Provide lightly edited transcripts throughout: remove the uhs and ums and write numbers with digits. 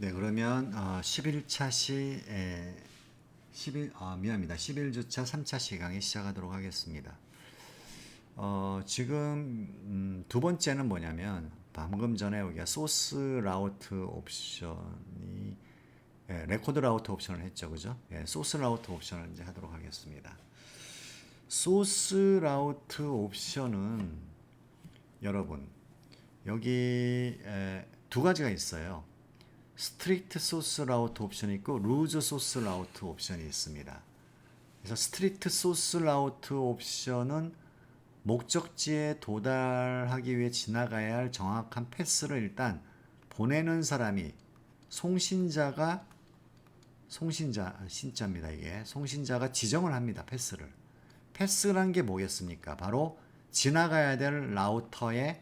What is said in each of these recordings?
네, 그러면 11차 시 11주차 3차 시강에 시작하도록 하겠습니다. 지금 두 번째는 뭐냐면 방금 전에 우리가 소스 라우트 옵션이 레코드 라우트 옵션을 했죠, 그죠? 소스 라우트 옵션을 이제 하도록 하겠습니다. 소스 라우트 옵션은 여러분 여기 두 가지가 있어요. 스트릭트 소스 라우트 옵션이 있고 루즈 소스 라우트 옵션이 있습니다. 그래서 스트릭트 소스 라우트 옵션은 목적지에 도달하기 위해 지나가야 할 정확한 패스를 일단 보내는 사람이 신자입니다. 이게 송신자가 지정을 합니다. 패스란 게 뭐겠습니까? 바로 지나가야 될 라우터의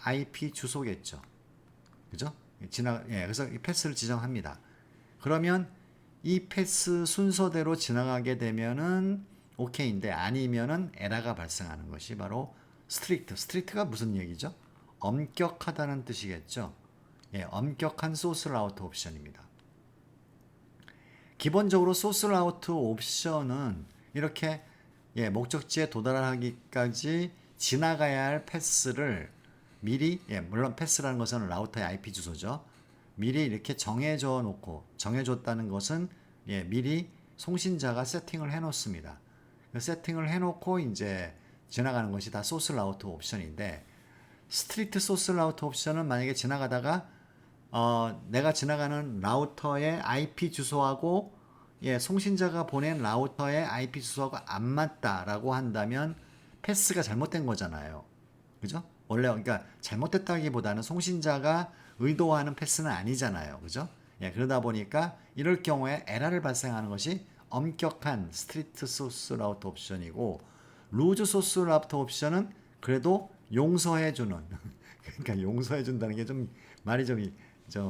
IP 주소겠죠. 그죠? 그래서 이 패스를 지정합니다. 그러면 이 패스 순서대로 지나가게 되면은 오케이인데 아니면은 에러가 발생하는 것이 바로 스트릭트가 무슨 얘기죠? 엄격하다는 뜻이겠죠. 엄격한 소스 라우트 옵션입니다. 기본적으로 소스 라우트 옵션은 이렇게 목적지에 도달하기까지 지나가야 할 패스를 미리, 물론 패스라는 것은 라우터의 IP 주소죠. 미리 이렇게 정해줬다는 것은 미리 송신자가 세팅을 해놓습니다. 그 세팅을 해놓고 이제 지나가는 것이 다 소스 라우트 옵션인데, 스트리트 소스 라우트 옵션은 만약에 지나가다가 내가 지나가는 라우터의 IP 주소하고 송신자가 보낸 라우터의 IP 주소하고 안 맞다라고 한다면 패스가 잘못된 거잖아요. 그죠? 원래 그러니까 잘못됐다기보다는 송신자가 의도하는 패스는 아니잖아요. 그죠? 그러다 보니까 이럴 경우에 에러를 발생하는 것이 엄격한 스트리트 소스 라우터 옵션이고, 루즈 소스 라우터 옵션은 그래도 용서해주는 그러니까 용서해준다는 게 좀 말이 좀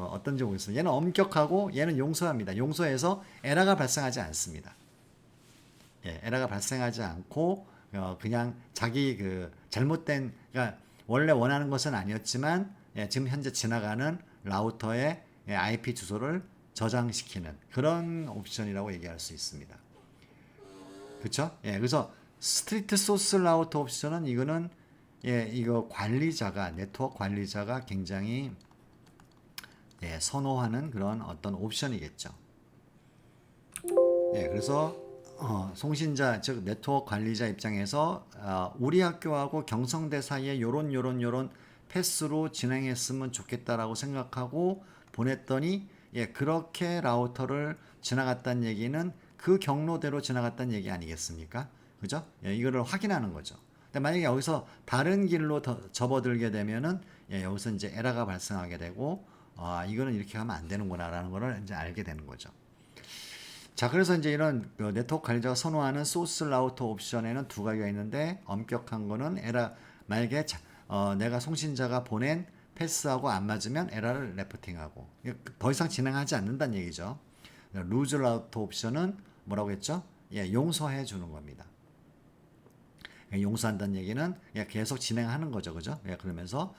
어떤지 모르겠어요. 얘는 엄격하고 얘는 용서합니다. 용서해서 에러가 발생하지 않습니다. 에러가 발생하지 않고 그냥 자기 그 잘못된, 그러니까 원래 원하는 것은 아니었지만 지금 현재 지나가는 라우터의 IP 주소를 저장시키는 그런 옵션이라고 얘기할 수 있습니다. 그렇죠? 그래서 스트리트 소스 라우터 옵션은 이거는 이거 네트워크 관리자가 굉장히 선호하는 그런 어떤 옵션이겠죠. 그래서 송신자 즉 네트워크 관리자 입장에서 우리 학교하고 경성대 사이에 요런 패스로 진행했으면 좋겠다라고 생각하고 보냈더니 그렇게 라우터를 지나갔다는 얘기는 그 경로대로 지나갔다는 얘기 아니겠습니까? 그죠? 이거를 확인하는 거죠. 근데 만약에 여기서 다른 길로 접어들게 되면은 여기서 이제 에러가 발생하게 되고 이거는 이렇게 하면 안 되는구나라는 거를 이제 알게 되는 거죠. 자, 그래서 이제 이런 그 네트워크 관리자가 선호하는 소스 라우터 옵션에는 두 가지가 있는데, 엄격한 거는 만약에 내가 송신자가 보낸 패스하고 안 맞으면 에러를 레포팅하고 더 이상 진행하지 않는다는 얘기죠. 루즈 라우터 옵션은 뭐라고 했죠? 용서해 주는 겁니다. 용서한다는 얘기는 계속 진행하는 거죠, 그죠? 그러면서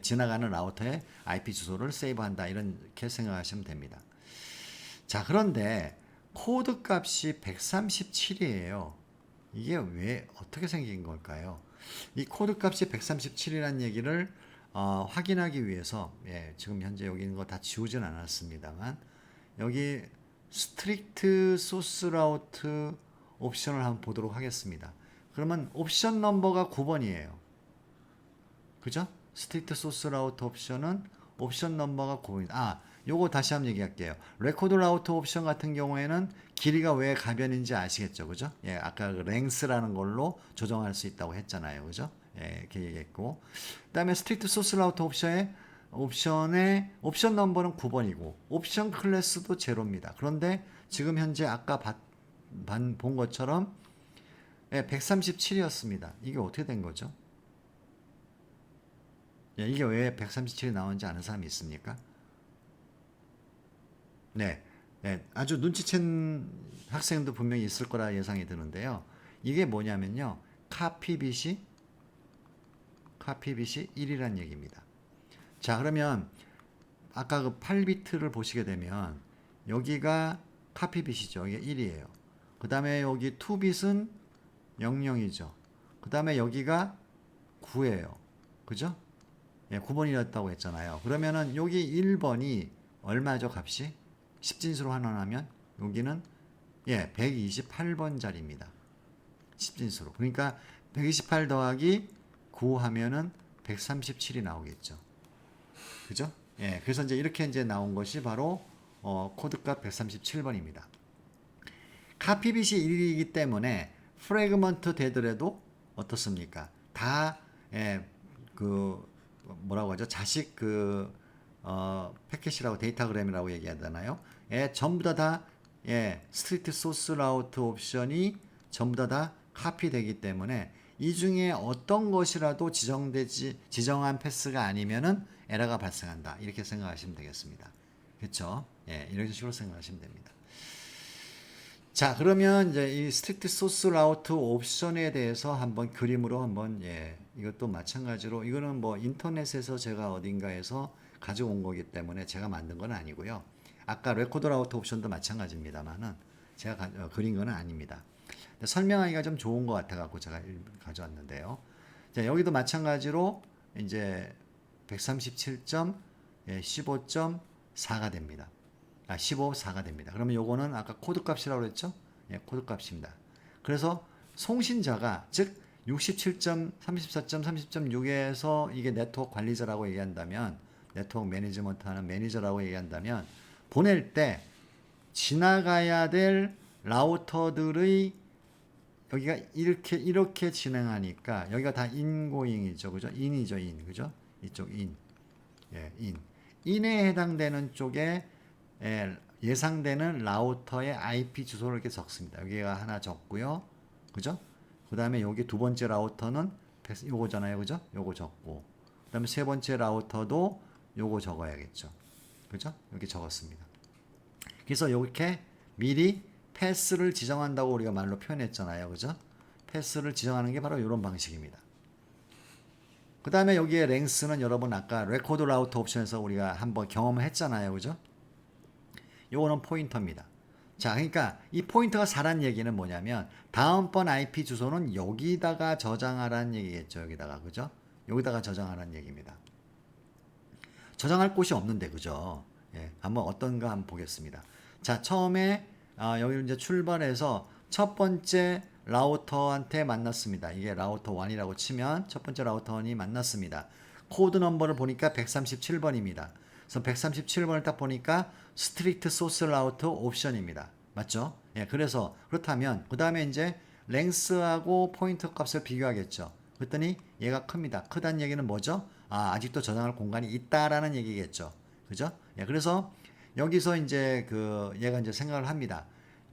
지나가는 라우터의 IP 주소를 세이브한다, 이렇게 생각하시면 됩니다. 자, 그런데 코드 값이 137이에요. 이게 왜 어떻게 생긴 걸까요? 이 코드 값이 137이라는 얘기를 확인하기 위해서 지금 현재 여기 있는 거 다 지우진 않았습니다만, 여기 스트릭트 소스 라우트 옵션을 한번 보도록 하겠습니다. 그러면 옵션 넘버가 9번이에요. 그죠? 스트릭트 소스 라우트 옵션은 옵션 넘버가 9번이다. 요거 다시 한번 얘기할게요. 레코드 라우트 옵션 같은 경우에는 길이가 왜 가변인지 아시겠죠? 그죠? 아까 그 랭스라는 걸로 조정할 수 있다고 했잖아요. 그죠? 이렇게 얘기했고. 그 다음에 스트릭트 소스 라우트 옵션의 옵션 넘버는 9번이고, 옵션 클래스도 제로입니다. 그런데 지금 현재 아까 본 것처럼 137이었습니다. 이게 어떻게 된 거죠? 이게 왜 137이 나오는지 아는 사람이 있습니까? 네, 아주 눈치챈 학생도 분명히 있을 거라 예상이 드는데요. 이게 뭐냐면요, 카피빗이 1이란 얘기입니다. 자, 그러면 아까 그 8비트를 보시게 되면 여기가 카피 bit이죠. 이게 1이에요. 그 다음에 여기 2bit은 00이죠. 그 다음에 여기가 9예요. 그죠? 예, 9번이었다고 했잖아요. 그러면은 여기 1번이 얼마죠, 값이? 10진수로 환원하면 여기는 128번 자리입니다. 10진수로. 그러니까 128 더하기 9 하면은 137이 나오겠죠. 그죠? 예, 그래서 이제 이렇게 이제 나온 것이 바로 코드값 137번입니다. 카피빗이 1이기 때문에 프래그먼트 되더라도 어떻습니까? 다 뭐라고 하죠? 자식 패킷이라고 데이터그램이라고 얘기하잖아요. 전부 다 스트리트 소스 라우트 옵션이 전부 다 카피되기 때문에 이 중에 어떤 것이라도 지정한 패스가 아니면은 에러가 발생한다. 이렇게 생각하시면 되겠습니다. 그렇죠? 이런 식으로 생각하시면 됩니다. 자, 그러면 이제 이 스트릭트 소스 라우트 옵션에 대해서 한번 그림으로 한번 이것도 마찬가지로 이거는 뭐 인터넷에서 제가 어딘가에서 가져온 거기 때문에 제가 만든 건 아니고요. 아까 레코드 라우트 옵션도 마찬가지입니다만은 제가 그린 건 아닙니다. 설명하기가 좀 좋은 것 같아 갖고 제가 가져왔는데요. 자, 여기도 마찬가지로 이제 137.15.4가 됩니다. 15.4가 됩니다. 그러면 요거는 아까 코드 값이라고 그랬죠? 코드 값입니다. 그래서 송신자가 즉 67.34.30.6에서 이게 네트워크 관리자라고 얘기한다면 네트워크 매니지먼트 하는 매니저라고 얘기한다면 보낼 때 지나가야 될 라우터들의 여기가 이렇게 진행하니까 여기가 다 인고잉이죠. 그죠? 인이죠, 인. 그죠? 이쪽 인. 인에 해당되는 쪽에 예상되는 라우터의 IP 주소를 이렇게 적습니다. 여기가 하나 적고요. 그죠? 그 다음에 여기 두 번째 라우터는 요거잖아요. 그죠? 요거 적고. 그 다음에 세 번째 라우터도 요거 적어야겠죠. 그죠? 여기 적었습니다. 그래서 이렇게 미리 패스를 지정한다고 우리가 말로 표현했잖아요. 그죠? 패스를 지정하는 게 바로 이런 방식입니다. 그 다음에 여기에 랭스는 여러분 아까 레코드 라우터 옵션에서 우리가 한번 경험을 했잖아요. 그죠? 요거는 포인터입니다. 자, 그러니까 이 포인터가 4란 얘기는 뭐냐면 다음번 IP 주소는 여기다가 저장하라는 얘기겠죠. 여기다가. 그죠? 여기다가 저장하라는 얘기입니다. 저장할 곳이 없는데. 그죠? 한번 어떤가 한번 보겠습니다. 자, 처음에 여기 이제 출발해서 첫 번째 라우터한테 만났습니다. 이게 라우터 1이라고 치면 첫 번째 라우터 1이 만났습니다. 코드 넘버를 보니까 137번입니다. 그래서 137번을 딱 보니까 스트릭트 소스 라우터 옵션입니다. 맞죠? 그래서 그렇다면 그 다음에 이제 랭스하고 포인터 값을 비교하겠죠. 그랬더니 얘가 큽니다. 크다는 얘기는 뭐죠? 아직도 저장할 공간이 있다라는 얘기겠죠. 그죠? 그래서 여기서 이제 얘가 이제 생각을 합니다.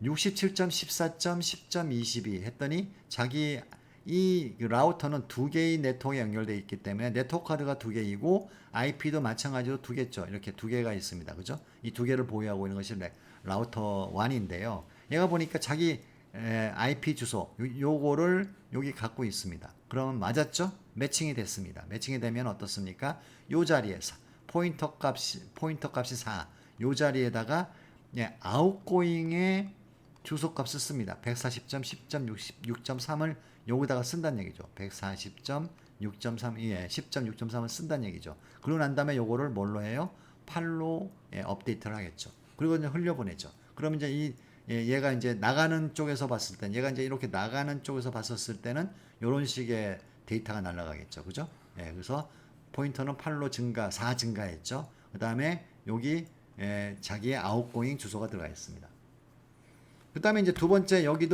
67.14.10.22 했더니 자기 이 라우터는 두 개의 네트워크에 연결되어 있기 때문에 네트워크 카드가 두 개이고 IP도 마찬가지로 두 개죠. 이렇게 두 개가 있습니다. 그죠? 이 두 개를 보유하고 있는 것이 라우터 1인데요. 얘가 보니까 자기 IP 주소 요거를 여기 갖고 있습니다. 그러면 맞았죠? 매칭이 됐습니다. 매칭이 되면 어떻습니까? 요 자리에 포인터 값이 4. 요 자리에다가 아웃고잉의 주소값을 씁니다. 140.10.6.3을 여기다가 쓴다는 얘기죠. 140.6.3, 10.6.3을 쓴다는 얘기죠. 그러고 난 다음에 요거를 뭘로 해요? 8로 업데이트를 하겠죠. 그리고 이제 흘려보내죠. 그럼 이제 얘가 이제 나가는 쪽에서 봤을 때, 얘가 이제 이렇게 나가는 쪽에서 봤었을 때는 이런 식의 데이터가 날아가겠죠. 그죠? 그래서 포인터는 8로 4 증가했죠. 그 다음에 여기 자기의 아웃고잉 주소가 들어가 있습니다. 그 다음에 이제 두 번째 여기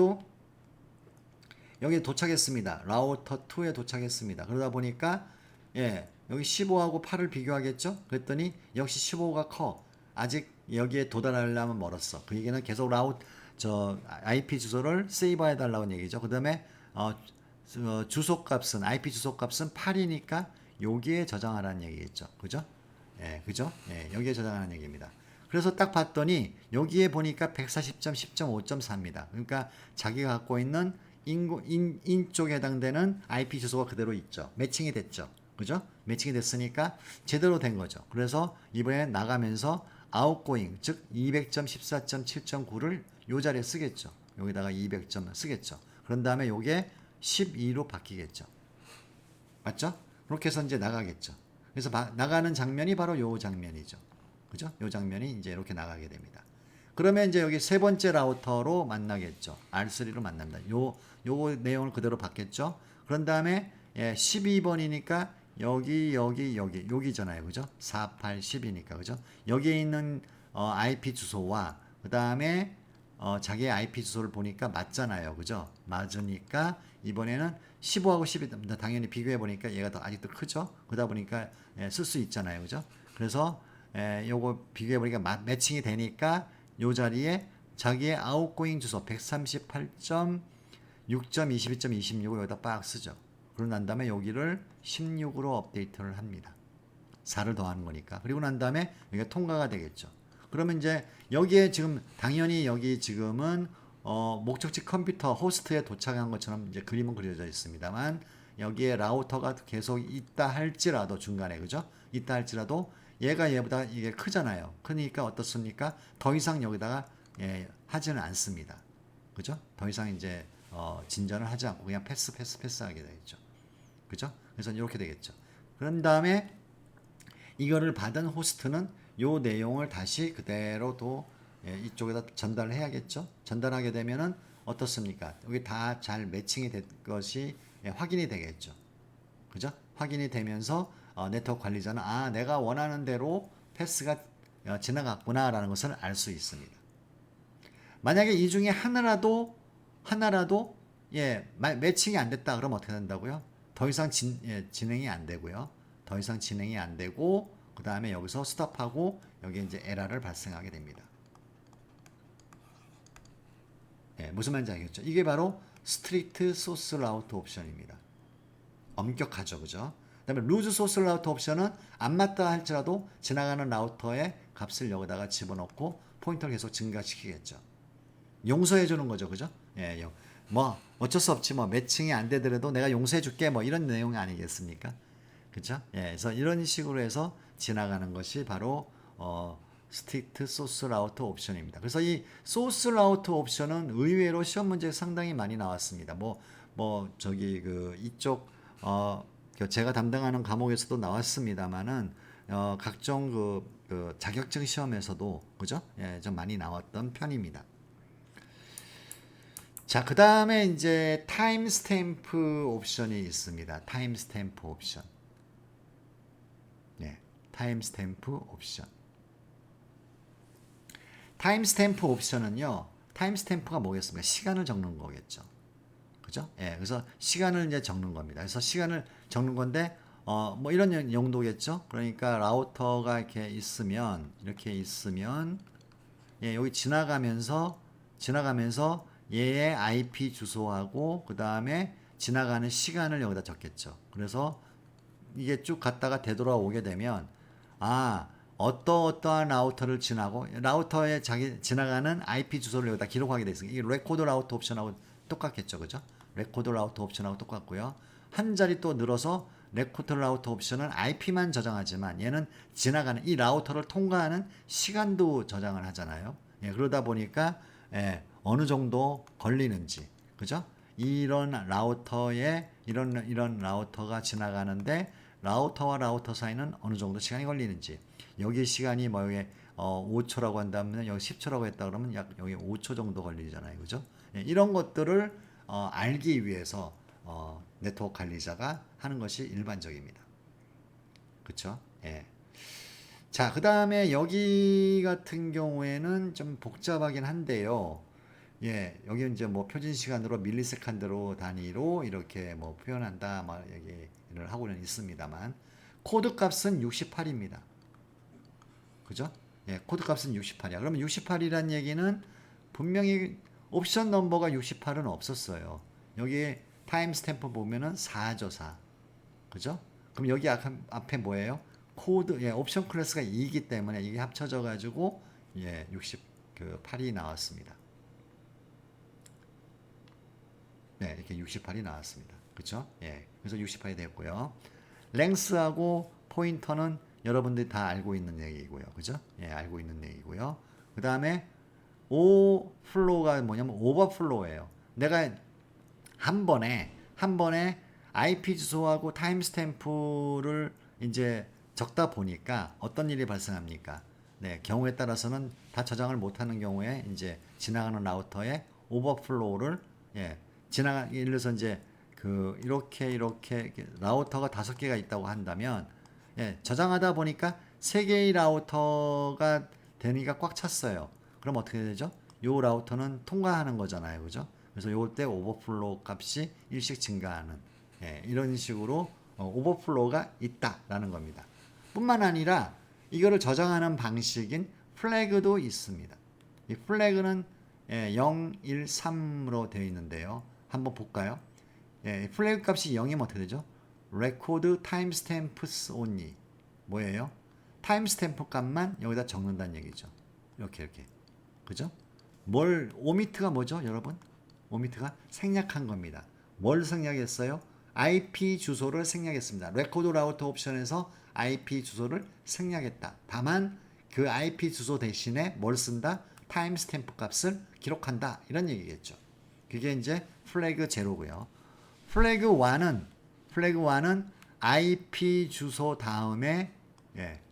도착했습니다. 라우터 2에 도착했습니다. 그러다 보니까 여기 15하고 8을 비교하겠죠? 그랬더니 역시 15가 커. 아직 여기에 도달하려면 멀었어. 그 얘기는 계속 IP 주소를 세이브 해달라는 얘기죠. 그 다음에 주소값은 IP 주소값은 8이니까 여기에 저장하라는 얘기겠죠. 그죠? 그죠? 여기에 저장하는 얘기입니다. 그래서 딱 봤더니 여기에 보니까 140.10.5.4입니다. 그러니까 자기가 갖고 있는 인 쪽에 해당되는 IP 주소가 그대로 있죠. 매칭이 됐죠. 그죠? 매칭이 됐으니까 제대로 된 거죠. 그래서 이번에 나가면서 outgoing, 즉 200.14.7.9를 요 자리에 쓰겠죠. 여기다가 200점을 쓰겠죠. 그런 다음에 요게 12로 바뀌겠죠. 맞죠? 그렇게 해서 이제 나가겠죠. 그래서 나가는 장면이 바로 요 장면이죠. 그죠? 요 장면이 이제 이렇게 나가게 됩니다. 그러면 이제 여기 세 번째 라우터로 만나겠죠. R3로 만납니다. 요 내용을 그대로 받겠죠. 그런 다음에 12번이니까 여기잖아요. 그죠? 4, 8, 10이니까. 그죠? 여기에 있는 IP 주소와 그 다음에 자기의 IP 주소를 보니까 맞잖아요. 그죠? 맞으니까 이번에는 15하고 10이 당연히 비교해 보니까 얘가 더 아직도 크죠? 그러다 보니까 쓸 수 있잖아요. 그죠? 그래서 요거 비교해 보니까 매칭이 되니까 요 자리에 자기의 아웃고잉 주소 138.6.22.26을 여기다 빡 쓰죠. 그러고 난 다음에 여기를 16으로 업데이트를 합니다. 4를 더하는 거니까. 그리고 난 다음에 여기가 통과가 되겠죠. 그러면 이제 여기에 지금 당연히 여기 지금은 목적지 컴퓨터 호스트에 도착한 것처럼 이제 그림은 그려져 있습니다만 여기에 라우터가 계속 있다 할지라도 중간에 그죠? 있다 할지라도 얘가 얘보다 이게 크잖아요. 크니까 어떻습니까? 더 이상 여기다가 하지는 않습니다. 그죠? 더 이상 이제 진전을 하지 않고 그냥 패스 하게 되겠죠. 그죠? 그래서 이렇게 되겠죠. 그런 다음에 이거를 받은 호스트는 요 내용을 다시 그대로 이쪽에다 전달을 해야겠죠. 전달하게 되면은 어떻습니까? 여기 다 잘 매칭이 된 것이 확인이 되겠죠. 그죠? 확인이 되면서 네트워크 관리자는 내가 원하는 대로 패스가 지나갔구나라는 것을 알 수 있습니다. 만약에 이 중에 하나라도 매칭이 안 됐다 그러면 어떻게 된다고요? 더 이상 진행이 안 되고요. 더 이상 진행이 안 되고 그 다음에 여기서 스톱하고 여기 이제 에러를 발생하게 됩니다. 무슨 말인지 알겠죠? 이게 바로 스트릭트 소스 라우트 옵션입니다. 엄격하죠, 그죠? 그다음에 루즈 소스 라우터 옵션은 안 맞다 할지라도 지나가는 라우터의 값을 여기다가 집어넣고 포인터를 계속 증가시키겠죠. 용서해 주는 거죠, 그죠? 뭐 어쩔 수 없지 뭐 매칭이 안 되더라도 내가 용서해 줄게 뭐 이런 내용 아니겠습니까? 그죠? 그래서 이런 식으로 해서 지나가는 것이 바로 스트릭트 소스 라우터 옵션입니다. 그래서 이 소스 라우터 옵션은 의외로 시험 문제에 상당히 많이 나왔습니다. 저기 이쪽 제가 담당하는 과목에서도 나왔습니다만은 각종 그 자격증 시험에서도 그죠? 좀 많이 나왔던 편입니다. 자, 그 다음에 이제 타임 스탬프 옵션이 있습니다. 타임 스탬프 옵션. 타임 스탬프 옵션. 타임 스탬프 옵션은요. 타임 스탬프가 뭐겠습니까? 시간을 적는 거겠죠. 그죠? 그래서 시간을 이제 적는 겁니다. 그래서 시간을 적는 건데 뭐 이런 용도겠죠. 그러니까 라우터가 이렇게 있으면 여기 지나가면서 얘의 IP 주소하고 그 다음에 지나가는 시간을 여기다 적겠죠. 그래서 이게 쭉 갔다가 되돌아오게 되면 어떠한 라우터를 지나고 라우터에 지나가는 IP 주소를 여기다 기록하게 되어 있습니다. 이게 레코드 라우터 옵션하고 똑같겠죠. 그죠? 레코드 라우터 옵션하고 똑같고요. 한 자리 또 늘어서 레코드 라우터 옵션은 IP만 저장하지만 얘는 지나가는 이 라우터를 통과하는 시간도 저장을 하잖아요. 그러다 보니까 어느 정도 걸리는지 그죠? 이런 라우터가 지나가는데 라우터와 라우터 사이는 어느 정도 시간이 걸리는지 여기 시간이 5초라고 한다면 여기 10초라고 했다 그러면 약 여기 5초 정도 걸리잖아요. 그죠? 이런 것들을 알기 위해서 네트워크 관리자가 하는 것이 일반적입니다. 그렇죠? 자, 그 다음에 여기 같은 경우에는 좀 복잡하긴 한데요. 여기 이제 뭐 표준 시간으로 밀리세컨드로 단위로 이렇게 뭐 표현한다, 얘기를 하고는 있습니다만, 코드 값은 68입니다. 그죠? 코드 값은 68이야. 그러면 68이란 얘기는 분명히 옵션 넘버가 68은 없었어요. 여기 타임 스탬프 보면은 4죠, 4. 그죠? 그럼 여기 앞에 뭐예요? 옵션 클래스가 2이기 때문에 이게 합쳐져 가지고 68이 나왔습니다. 이렇게 68이 나왔습니다. 그렇죠? 그래서 68이 됐고요. 랭스하고 포인터는 여러분들이 다 알고 있는 얘기고요. 그죠? 예, 알고 있는 얘기고요. 그 다음에 오플로우가 뭐냐면 오버플로우예요. 내가 한 번에 IP 주소하고 타임스탬프를 이제 적다 보니까 어떤 일이 발생합니까? 네, 경우에 따라서는 다 저장을 못하는 경우에 이제 지나가는 라우터에 오버플로우를 예를 들어서 이제 이렇게 라우터가 5개가 있다고 한다면 저장하다 보니까 3개의 라우터가 되니까 꽉 찼어요. 그럼 어떻게 되죠? 요 라우터는 통과하는 거잖아요. 그죠? 그래서 요럴 때 오버플로우 값이 일씩 증가하는 이런 식으로 오버플로우가 있다라는 겁니다. 뿐만 아니라 이거를 저장하는 방식인 플래그도 있습니다. 이 플래그는 0, 1, 3으로 되어 있는데요. 한번 볼까요? 플래그 값이 0이면 어떻게 되죠? record timestamps only. 뭐예요? 타임스탬프 값만 여기다 적는다는 얘기죠. 이렇게. 그죠? 오미트가 뭐죠, 여러분? 오미트가 생략한 겁니다. 뭘 생략했어요? IP 주소를 생략했습니다. 레코드 라우터 옵션에서 IP 주소를 생략했다. 다만 그 IP 주소 대신에 뭘 쓴다? 타임스탬프 값을 기록한다. 이런 얘기겠죠. 그게 이제 플래그 제로고요. 플래그 1은 IP 주소 다음에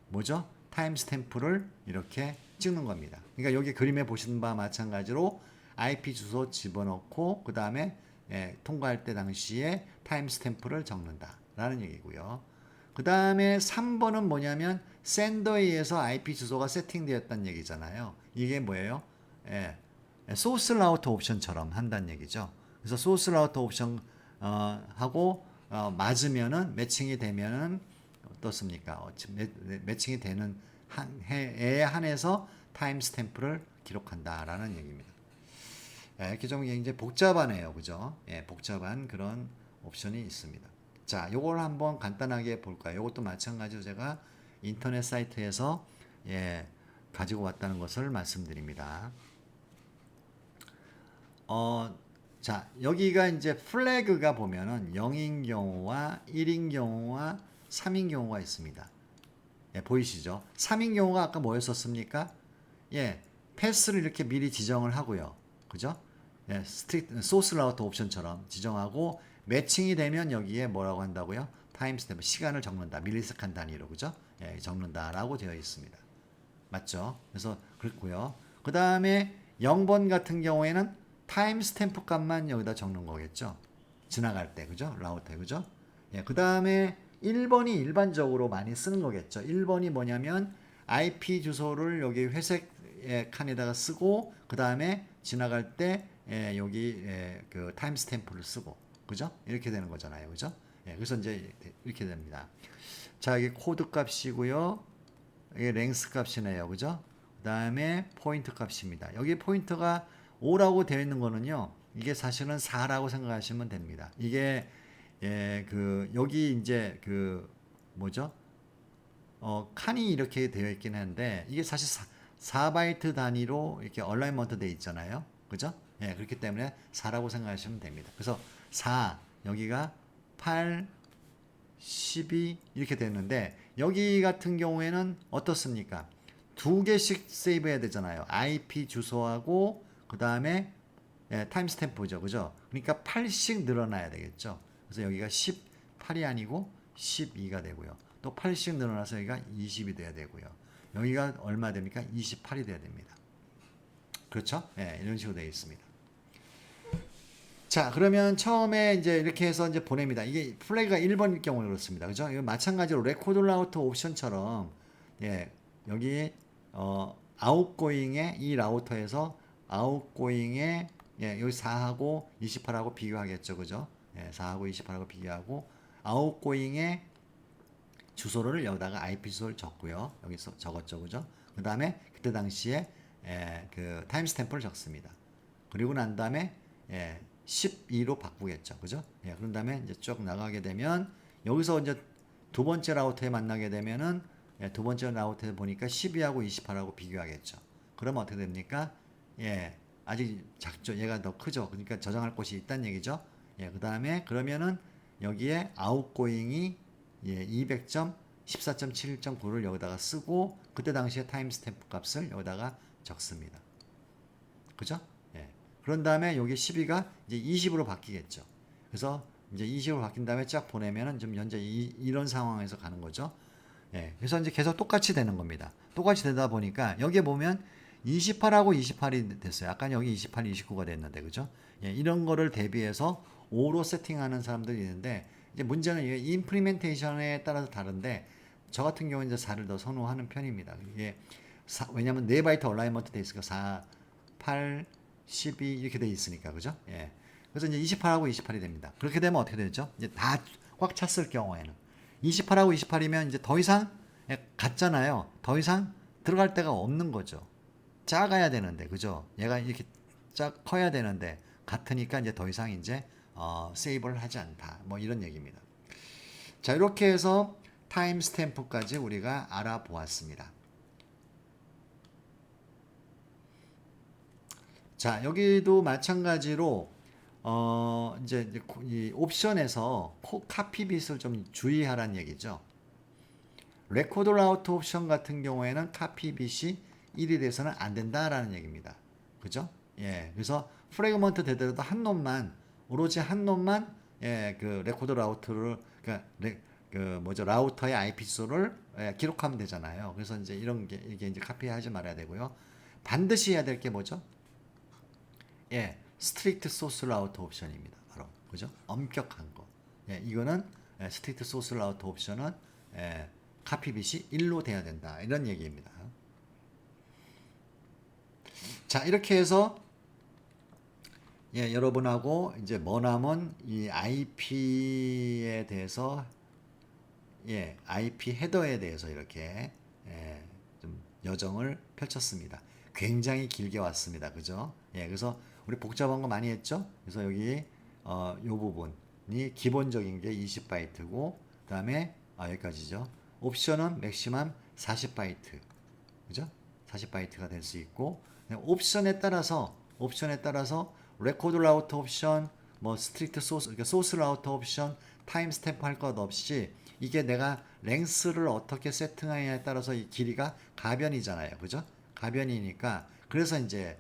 뭐죠? 타임스탬프를 이렇게 찍는 겁니다. 그러니까 여기 그림에 보시는 바와 마찬가지로 IP 주소 집어넣고 그 다음에 통과할 때 당시에 타임스탬프를 적는다라는 얘기고요. 그 다음에 3번은 뭐냐면 샌더에 의해서 IP 주소가 세팅되었다는 얘기잖아요. 이게 뭐예요? 소스 라우터 옵션처럼 한다는 얘기죠. 그래서 소스 라우터 옵션 하고 맞으면은 매칭이 되면은 어떻습니까? 매칭이 되는 해에 한해서 타임스탬프를 기록한다라는 얘기입니다. 이렇게 좀 이제 복잡하네요, 그죠? 복잡한 그런 옵션이 있습니다. 자, 요걸 한번 간단하게 볼까요? 이것도 마찬가지로 제가 인터넷 사이트에서 가지고 왔다는 것을 말씀드립니다. 자, 여기가 이제 플래그가 보면은 0인 경우와 1인 경우와 3인 경우가 있습니다. 보이시죠? 3인 경우가 아까 뭐였었습니까? 패스를 이렇게 미리 지정을 하고요. 그죠? 소스 라우터 옵션처럼 지정하고 매칭이 되면 여기에 뭐라고 한다고요? 타임스탬프, 시간을 적는다. 밀리세컨 단위로, 그죠? 적는다라고 되어 있습니다. 맞죠? 그래서 그렇고요. 그 다음에 0번 같은 경우에는 타임스탬프 값만 여기다 적는 거겠죠. 지나갈 때, 그죠? 라우터에, 그죠? 그 다음에 1번이 일반적으로 많이 쓰는 거겠죠. 1번이 뭐냐면 IP 주소를 여기 회색 칸에다가 쓰고 그 다음에 지나갈 때 여기 그 타임스탬프를 쓰고, 그죠? 이렇게 되는 거잖아요, 그죠? 그래서 이제 이렇게 됩니다. 자, 이게 코드 값이고요. 이게 랭스 값이네요, 그죠? 그 다음에 포인트 값입니다. 여기 포인트가 5라고 되어 있는 거는요, 이게 사실은 4라고 생각하시면 됩니다. 이게 여기 이제 뭐죠? 칸이 이렇게 되어 있긴 한데 이게 사실 4바이트 단위로 이렇게 얼라이먼트 되어 있잖아요. 그죠? 그렇기 때문에 4라고 생각하시면 됩니다. 그래서 4, 여기가 8, 12 이렇게 되는데 여기 같은 경우에는 어떻습니까? 2개씩 세이브해야 되잖아요. IP 주소하고 그 다음에 타임스탬프죠. 그죠? 그러니까 8씩 늘어나야 되겠죠. 그래서 여기가 18이 아니고 12가 되고요. 또 8씩 늘어나서 여기가 20이 돼야 되고요. 여기가 얼마 됩니까? 28이 돼야 됩니다. 그렇죠? 이런 식으로 되어 있습니다. 자, 그러면 처음에 이제 이렇게 해서 이제 보냅니다. 이게 플래그가 1번일 경우는 그렇습니다. 그죠? 이거 마찬가지로 레코드 라우터 옵션처럼 여기 아웃고잉에 이 라우터에서 아웃고잉에 여기 4하고 28하고 비교하겠죠. 그죠? 4하고 28하고 비교하고 아웃고잉에 주소를 여기다가 IP 주소를 적고요. 여기서 적었죠. 그죠? 그 다음에 그때 당시에 그 타임스탬프를 적습니다. 그리고 난 다음에 12로 바꾸겠죠. 그죠? 그런 다음에 이제 쭉 나가게 되면 여기서 이제 두 번째 라우터에 만나게 되면은 두 번째 라우터에 보니까 12하고 28하고 비교하겠죠. 그러면 어떻게 됩니까? 아직 작죠. 얘가 더 크죠. 그러니까 저장할 곳이 있다는 얘기죠. 그 다음에 그러면은 여기에 아웃고잉이 예, 200.14.71.9를 여기다가 쓰고 그때 당시에 타임스탬프 값을 여기다가 적습니다. 그죠? 예. 그런 다음에 여기 12가 이제 20으로 바뀌겠죠. 그래서 이제 20으로 바뀐 다음에 쫙 보내면은 좀 현재 이런 상황에서 가는 거죠. 예. 그래서 이제 계속 똑같이 되는 겁니다. 똑같이 되다 보니까 여기에 보면 28하고 28이 됐어요. 아까 여기 28, 29가 됐는데, 그죠? 예. 이런 거를 대비해서 5로 세팅하는 사람들이 있는데, 이제 문제는 이게 임플리멘테이션에 따라서 다른데, 저 같은 경우는 이제 4를 더 선호하는 편입니다. 이게 왜냐면 4바이트 얼라이먼트 돼 있으니까 4, 8, 12 이렇게 돼 있으니까, 그죠? 예. 그래서 이제 28하고 28이 됩니다. 그렇게 되면 어떻게 되죠? 이제 다 꽉 찼을 경우에는 28하고 28이면 이제 더 이상 같잖아요. 더 이상 들어갈 데가 없는 거죠. 작아야 되는데, 그죠? 얘가 이렇게 작 커야 되는데 같으니까 이제 더 이상 이제 세이브를 하지 않다. 뭐 이런 얘기입니다. 자, 이렇게 해서 타임 스탬프까지 우리가 알아보았습니다. 자, 여기도 마찬가지로 이제 이 옵션에서 카피 빗을 좀 주의하라는 얘기죠. 레코드 라우트 옵션 같은 경우에는 카피 빗이 1이 돼서는 안 된다라는 얘기입니다. 그죠? 예. 그래서 프래그먼트 되더라도 한 놈만 오로지 한 놈만 그 레코드 라우트를 그 뭐죠? 라우터의 IP 주소를 기록하면 되잖아요. 그래서 이제 이게 이제 카피하지 말아야 되고요. 반드시 해야 될 게 뭐죠? 예. 스트릭트 소스 라우터 옵션입니다. 바로. 그죠? 엄격한 거. 예, 이거는 스트릭트 소스 라우터 옵션은 카피 빗이 1로 돼야 된다. 이런 얘기입니다. 자, 이렇게 해서 여러분하고 이제 머나먼 이 IP에 대해서 IP 헤더에 대해서 이렇게 좀 여정을 펼쳤습니다. 굉장히 길게 왔습니다. 그죠? 그래서 우리 복잡한 거 많이 했죠? 그래서 여기 요 부분이 기본적인 게 20바이트고 그다음에 여기까지죠. 옵션은 맥시멈 40바이트. 그죠? 40바이트가 될 수 있고 옵션에 따라서 레코드 라우터 옵션, 뭐 스트릭트 소스, 그러니까 소스 라우터 옵션, 타임 스탬프 할 것 없이 이게 내가 랭스를 어떻게 세팅하느냐에 따라서 이 길이가 가변이잖아요. 그죠? 가변이니까 그래서 이제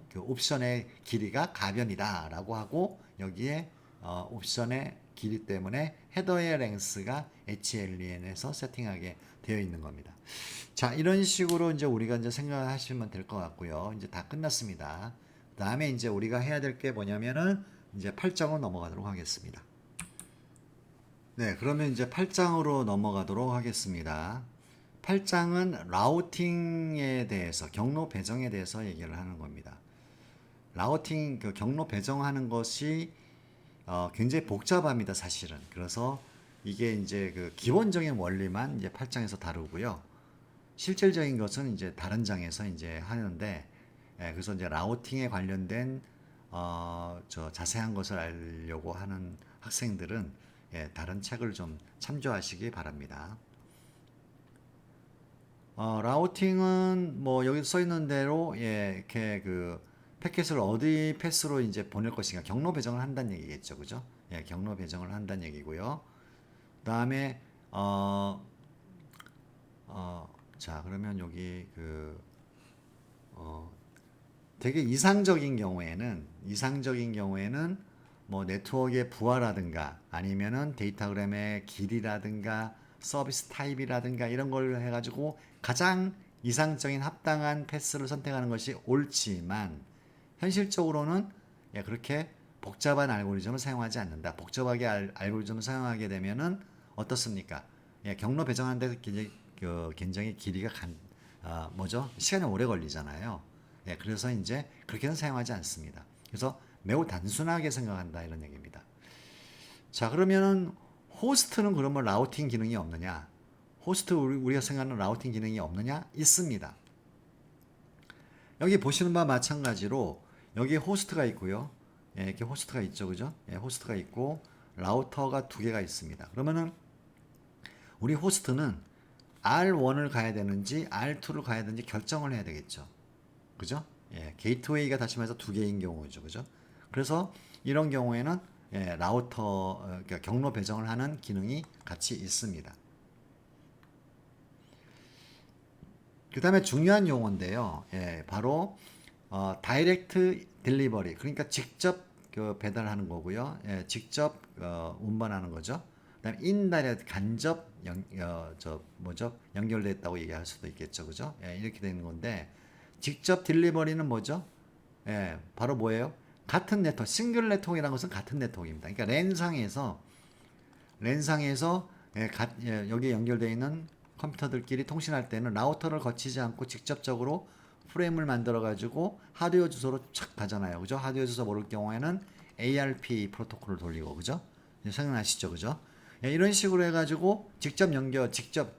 그 옵션의 길이가 가변이다라고 하고 여기에 옵션의 길이 때문에 헤더의 랭스가 HLEN에서 세팅하게 되어 있는 겁니다. 자, 이런 식으로 이제 우리가 이제 생각하시면 될 것 같고요. 이제 다 끝났습니다. 다음에 이제 우리가 해야 될 게 뭐냐면은 이제 8장으로 넘어가도록 하겠습니다. 네, 그러면 이제 8장으로 넘어가도록 하겠습니다. 8장은 라우팅에 대해서, 경로 배정에 대해서 얘기를 하는 겁니다. 라우팅, 그 경로 배정하는 것이 굉장히 복잡합니다, 사실은. 그래서 이게 이제 그 기본적인 원리만 이제 8장에서 다루고요. 실질적인 것은 이제 다른 장에서 이제 하는데, 그래서 이제 라우팅에 관련된 저 자세한 것을 알려고 하는 학생들은 다른 책을 좀 참조하시기 바랍니다. 라우팅은 뭐 여기 써 있는 대로 이렇게 그 패킷을 어디 패스로 이제 보낼 것인가 경로 배정을 한다는 얘기겠죠, 그죠? 경로 배정을 한다는 얘기고요. 그다음에 자, 그러면 여기 되게 이상적인 경우에는 뭐 네트워크의 부하라든가 아니면은 데이터그램의 길이라든가 서비스 타입이라든가 이런 걸 해가지고 가장 이상적인 합당한 패스를 선택하는 것이 옳지만 현실적으로는 그렇게 복잡한 알고리즘을 사용하지 않는다. 복잡하게 알고리즘을 사용하게 되면은 어떻습니까? 경로 배정하는데 굉장히 길이가 시간이 오래 걸리잖아요. 그래서 이제 그렇게는 사용하지 않습니다. 그래서 매우 단순하게 생각한다 이런 얘기입니다. 자, 그러면은 호스트는 그러면 라우팅 기능이 없느냐? 호스트 우리가 생각하는 라우팅 기능이 없느냐? 있습니다. 여기 보시는 바와 마찬가지로 여기 호스트가 있고요. 이렇게 호스트가 있죠, 그죠? 호스트가 있고 라우터가 두 개가 있습니다. 그러면은 우리 호스트는 R1을 가야 되는지 R2를 가야 되는지 결정을 해야 되겠죠. 그죠? 게이트웨이가 다시 말해서 두 개인 경우죠. 그죠? 그래서 이런 경우에는 라우터 그러니까 경로 배정을 하는 기능이 같이 있습니다. 그 다음에 중요한 용어인데요. 바로 다이렉트 딜리버리, 그러니까 직접 배달하는 거고요. 직접 운반하는 거죠. 그다음에 인다이렉트, 간접 연결됐다고 얘기할 수도 있겠죠, 그죠? 이렇게 되는 건데, 직접 딜리버리는 뭐죠? 바로 뭐예요? 같은 네트워크, 싱글 네트워크라는 것은 같은 네트워크입니다. 그러니까 랜상에서 여기 연결되어 있는 컴퓨터들끼리 통신할 때는 라우터를 거치지 않고 직접적으로 프레임을 만들어 가지고 하드웨어 주소로 착 가잖아요. 그죠? 하드웨어 주소 모를 경우에는 ARP 프로토콜을 돌리고, 그죠? 생각나시죠? 그죠? 이런 식으로 해가지고 직접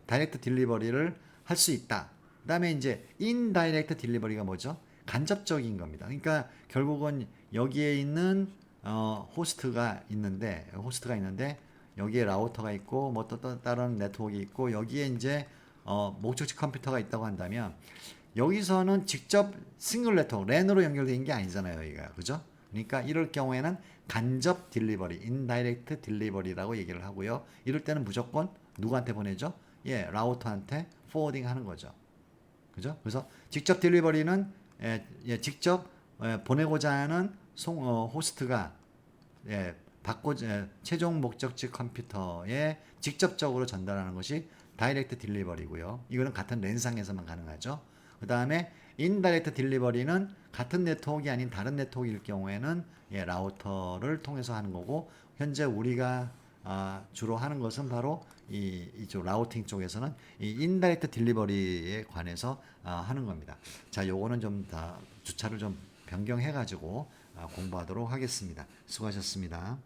다이렉트 딜리버리를 할 수 있다. 그 다음에 이제 인다이렉트 딜리버리가 뭐죠? 간접적인 겁니다. 그러니까 결국은 여기에 있는 호스트가 있는데 여기에 라우터가 있고 뭐 또 다른 네트워크가 있고 여기에 이제 목적지 컴퓨터가 있다고 한다면, 여기서는 직접 싱글 네트워크 랜으로 연결된 게 아니잖아요, 여기가. 그죠? 그러니까 이럴 경우에는 간접 딜리버리, 인다이렉트 딜리버리라고 얘기를 하고요. 이럴 때는 무조건 누구한테 보내죠? 라우터한테 포워딩 하는 거죠. 그죠? 그래서 직접 딜리버리는 직접 보내고자 하는 호스트가 최종 목적지 컴퓨터에 직접적으로 전달하는 것이 다이렉트 딜리버리고요. 이거는 같은 랜상에서만 가능하죠. 그 다음에 인다이렉트 딜리버리는 같은 네트워크가 아닌 다른 네트워크일 경우에는 라우터를 통해서 하는 거고, 현재 우리가 주로 하는 것은 바로 이쪽 라우팅 쪽에서는 이 인다이렉트 딜리버리에 관해서 하는 겁니다. 자, 요거는 좀 다 주차를 좀 변경해 가지고 공부하도록 하겠습니다. 수고하셨습니다.